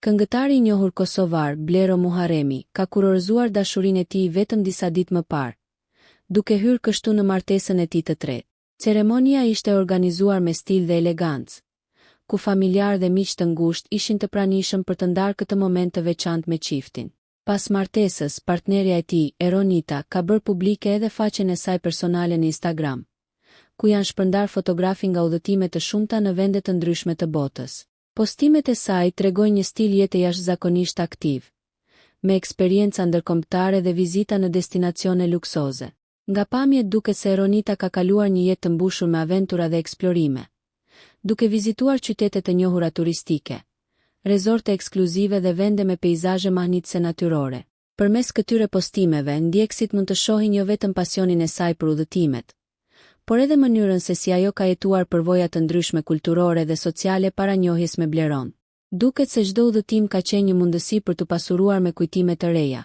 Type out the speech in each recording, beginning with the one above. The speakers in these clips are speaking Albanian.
Këngëtari i njohur kosovar Blero Muharremi ka kurorëzuar dashurinë e tij vetëm disa ditë më parë, duke hyrë kështu në martesën e tij të tretë. Ceremonia ishte organizuar me stil dhe elegancë, ku familjar dhe miq të ngushtë ishin të pranishëm për të ndarë këtë moment të veçantë me çiftin. Pas martesës, partnerja e tij, Eronita, ka bërë publike edhe faqen e saj personale në Instagram, ku janë shpërndar fotografi nga udhëtime të shumta në vende të ndryshme të botës. Postimet e saj tregojnë një stil jete jashtëzakonisht aktiv, me eksperjenca ndërkombëtare dhe vizita në destinacione luksoze. Nga pamjet duket se Eronita ka kaluar një jetë të mbushur me aventura dhe eksplorime, duke vizituar qytete të njohura turistike, rezorte ekskluzive dhe vende me peizazhe mahnitëse natyrore. Përmes këtyre postimeve, ndjekësit mund të shohin jo vetëm pasionin e saj për udhëtimet, por edhe mënyrën se si ajo ka jetuar përvoja të ndryshme kulturore dhe sociale para njohjes me Bleron. Duket se çdo udhëtim ka qenë një mundësi për të pasuruar me kujtime të reja,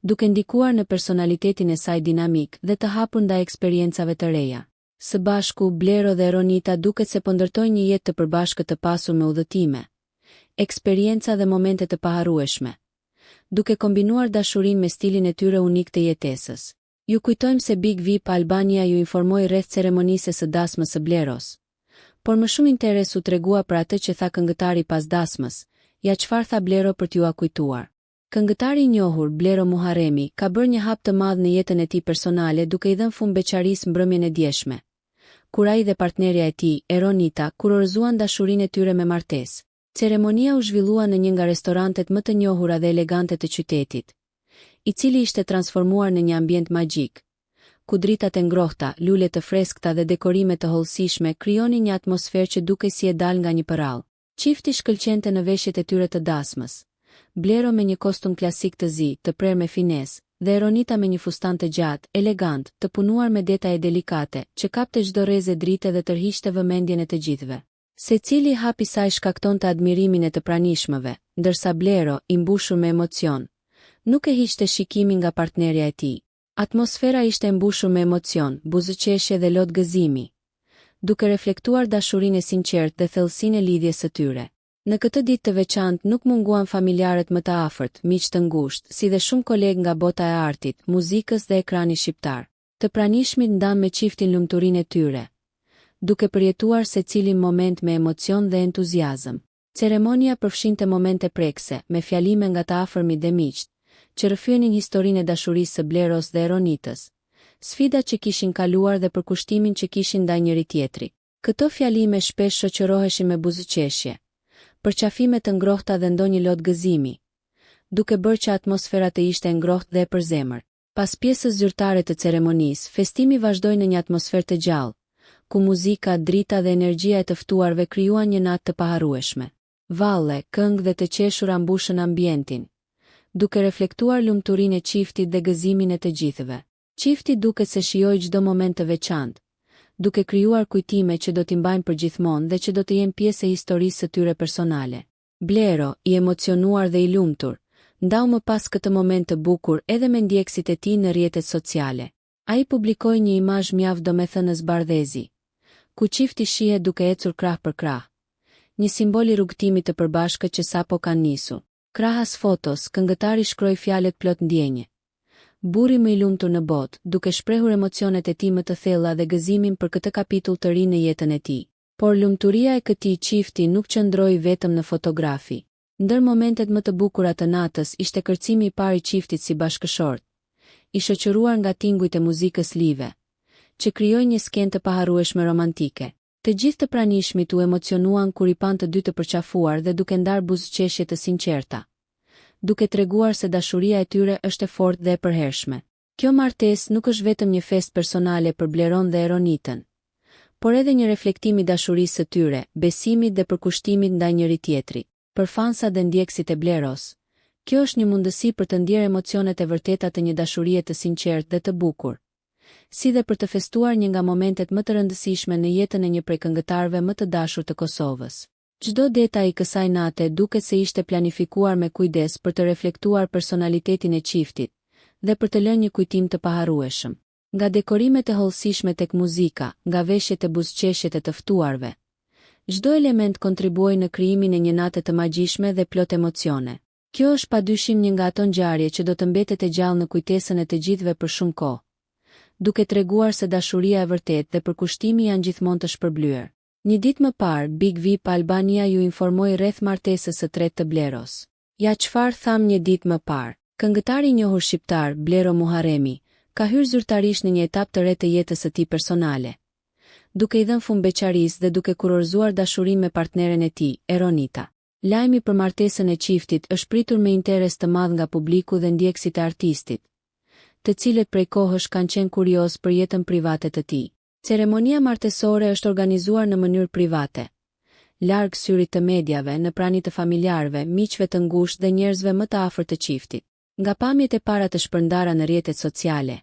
duke ndikuar në personalitetin e saj dinamik dhe të hapur ndaj eksperiencave të reja. Së bashku, Blero dhe Eronita duket se po ndërtojnë një jetë të përbashkët të pasur me udhëtime, eksperienca dhe momente të paharrueshme, duke kombinuar dashurinë me stilin e tyre unik të jetesës. Ju kujtojmë se Big VIP Albania ju informoi rreth ceremonisë së dasmës së Bleros, por më shumë interes u tregua për atë që tha këngëtari pas dasmës. Ja çfarë tha Blero për t'ju kujtuar. Këngëtari i njohur Blero Muharremi ka bërë një hap të madh në jetën e tij personale duke i dhënë fund beqarisë mbrëmjen e djeshme, kur ai dhe partnerja e tij, Eronita, kurorëzuan dashurinë e tyre me martesë. Ceremonia u zhvillua në një nga restorantet më të njohura dhe elegante të qytetit, i cili ishte transformuar në një ambient magjik, ku dritat e ngrohta, lule të freskëta dhe dekorime të hollësishme krijonin një atmosferë që dukej si e dal nga një përrall. Çifti shkëlqente në veshjet e tyre të dasmës, Blero me një kostum klasik të zi, të prerë me finesë, dhe Eronita me një fustan të gjatë, elegant, të punuar me detaje delikate, që kapte çdo rrezë drite dhe tërhiqte vëmendjen e të gjithëve. Secili hap i saj shkaktonte admirimin e të pranishmëve, ndërsa Blero, i mbushur me emocion, nuk e hiqte shikimin nga partnerja e tij. Atmosfera ishte mbushur me emocion, buzëqeshje dhe lot gëzimi, duke reflektuar dashurinë e sinqertë dhe thellësinë e lidhjes së tyre. Në këtë ditë të veçantë nuk munguan familjarët më të afërt, miq të ngushtë, si dhe shumë kolegë nga bota e artit, muzikës dhe ekranit shqiptar. Të pranishmit ndan me çiftin lumturinë e tyre, duke përjetuar secilin moment me emocion dhe entuziazëm. Ceremonia përfshinte momente prekse, me fjalime nga të afërmit dhe miqt, që rrëfyenin historinë e dashurisë së Bleros dhe Eronitës, sfidat që kishin kaluar dhe përkushtimin që kishin ndaj njëri tjetrit. Këto fjalime shpesh shoqëroheshin me buzëqeshje, përqafime të ngrohta dhe ndonjë lot gëzimi, duke bërë që atmosfera të ishte ngrohtë dhe e përzemër. Pas pjesës zyrtare të ceremonisë, festimi vazhdoi në një atmosferë të gjallë, ku muzika, drita dhe energjia e të ftuarve krijuan një natë të paharrueshme. Valle, këngë dhe të qeshura mbushën ambientin, duke reflektuar lumturinë e çiftit dhe gëzimin e të gjithëve. Çifti duket se shijoi çdo moment të veçantë, duke krijuar kujtime që do t'i mbajnë përgjithmonë dhe që do të jenë pjesë e historisë së tyre personale. Blero, i emocionuar dhe i lumtur, ndau më pas këtë moment të bukur edhe me ndjekësit e tij në rrjetet sociale. Ai publikoi një imazh mjaft domethënës bardhëzi, ku çifti shihet duke ecur krah për krah, një simbol i rrugëtimit të përbashkët që sapo kanë nisur. Krahas fotos, këngëtari shkroi fjalët plot ndjenje. Burri më i lumtur në botë, duke shprehur emocionet e tij më të thella dhe gëzimin për këtë kapitull të ri në jetën e tij. Por lumturia e këtij çifti nuk qëndroi vetëm në fotografi. Ndër momentet më të bukura të natës ishte kërcimi i parë i çiftit si bashkëshort, i shoqëruar nga tingujt e muzikës live, që krijoi një skenë të paharrueshme romantike. Të gjithë të pranishmit u emocionuan kur i pan të dy të përqafuar dhe duke ndarë buzëqeshje të sinqerta, duke treguar se dashuria e tyre është e fortë dhe e përhershme. Kjo martesë nuk është vetëm një festë personale për Bleron dhe Eronitën, por edhe një reflektim i dashurisë së tyre, besimit dhe përkushtimit ndaj njëri tjetrit. Për fansat dhe ndjekësit e Bleros, kjo është një mundësi për të ndjerë emocionet e vërteta të një dashurie të sinqertë dhe të bukur, si dhe për të festuar një nga momentet më të rëndësishme në jetën e një prej këngëtarëve më të dashur të Kosovës. Çdo detaj i kësaj nate duket se ishte planifikuar me kujdes për të reflektuar personalitetin e çiftit dhe për të lënë një kujtim të paharrueshëm. Nga dekorimet e hollësishme tek muzika, nga veshjet e buzëqeshjet e të ftuarve, Çdo element kontribuoi në krijimin e një nate të magjishme dhe plot emocione. Kjo është padyshim një nga ato ngjarje që do të mbetet e gjallë në kujtesën e të gjithëve për shumë kohë, duke treguar se dashuria e vërtetë dhe përkushtimi janë gjithmonë të shpërblyer. Një ditë më parë, Big VIP Albania ju informoi rreth martesës së tretë të Bleros. Ja çfarë tham një ditë më parë. Këngëtari i njohur shqiptar Blero Muharremi ka hyrë zyrtarisht në një etapë të re të jetës së tij personale, duke i dhënë fund beqarisë dhe duke kurorzuar dashurinë me partneren e tij, Eronita. Lajmi për martesën e çiftit është pritur me interes të madh nga publiku dhe ndjekësit e artistit, të cilët prej kohësh kanë qenë kurioz për jetën private të tij. Ceremonia martesore është organizuar në mënyrë private, larg syrit të mediave, në prani të familjarëve, miqve të ngushtë dhe njerëzve më të afërt të çiftit. Nga pamjet e para të shpërndara në rrjetet sociale,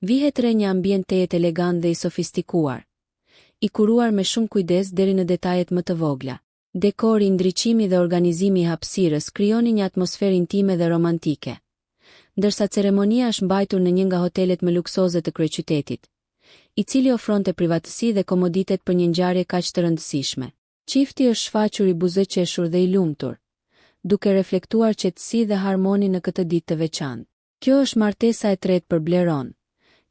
vihet re një ambient tejet elegant dhe i sofistikuar, i kuruar me shumë kujdes deri në detajet më të vogla. Dekori, ndriçimi dhe organizimi i hapësirës krijonin një atmosferë intime dhe romantike, ndërsa ceremonia është mbajtur në një nga hotelet më luksoze të kryeqytetit, i cili ofronte privatësi dhe komoditet për një ngjarje kaq të rëndësishme. Çifti është shfaqur i buzëqeshur dhe i lumtur, duke reflektuar qetësi dhe harmoni në këtë ditë të veçantë. Kjo është martesa e tretë për Bleron,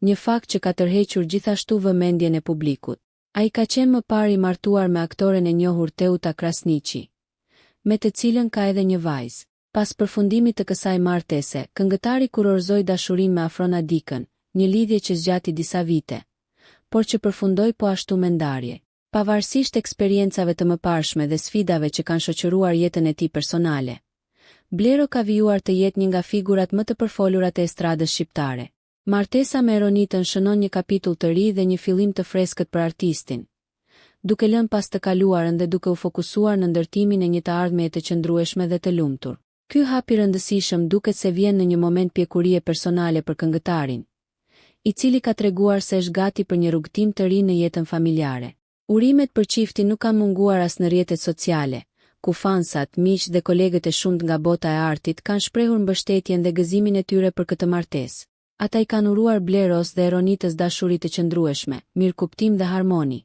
një fakt që ka tërhequr gjithashtu vëmendjen e publikut. Ai ka qenë më parë i martuar me aktoren e njohur Teuta Krasniqi, me të cilën ka edhe një vajzë. Pas përfundimit të kësaj martese, këngëtari kurorzoi dashurinë me Afrona Dikën, një lidhje që zgjati disa vite, por që përfundoi po ashtu me ndarje. Pavarësisht eksperiencave të mëparshme dhe sfidave që kanë shoqëruar jetën e tij personale, Blero ka vijuar të jetë një nga figurat më të përfolurat e estradës shqiptare. Martesa me Eronitën shënon një kapitull të ri dhe një fillim të freskët për artistin, duke lënë pas të kaluarën dhe duke u fokusuar në ndërtimin e një të ardhmeje të qëndrueshme dhe të lumtur. Ky hap i rëndësishëm duket se vjen në një moment pjekurie personale për këngëtarin, i cili ka treguar se është gati për një rrugtim të ri në jetën familjare. Urimet për çiftin nuk kanë munguar as në rrjetet sociale, ku fansat, miq dhe kolegët e shumt nga bota e artit kanë shprehur mbështetjen dhe gëzimin e tyre për këtë martesë. Ata i kanë uruar Bleros dhe Eronitës dashuri të qëndrueshme, mirëkuptim dhe harmoni,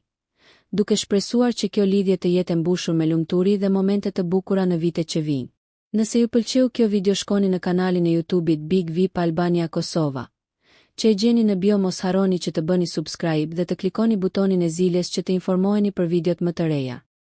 duke shpresuar që kjo lidhje të jetë e mbushur me lumturi dhe momente të bukura në vitet që vijnë. Nëse ju pëlqeu kjo video, shkoni në kanalin e YouTube-it Big VIP Albania Kosova, që e gjeni në bio. Mos harroni që të bëni subscribe dhe të klikoni butonin e ziljes që të informoheni për videot më të reja.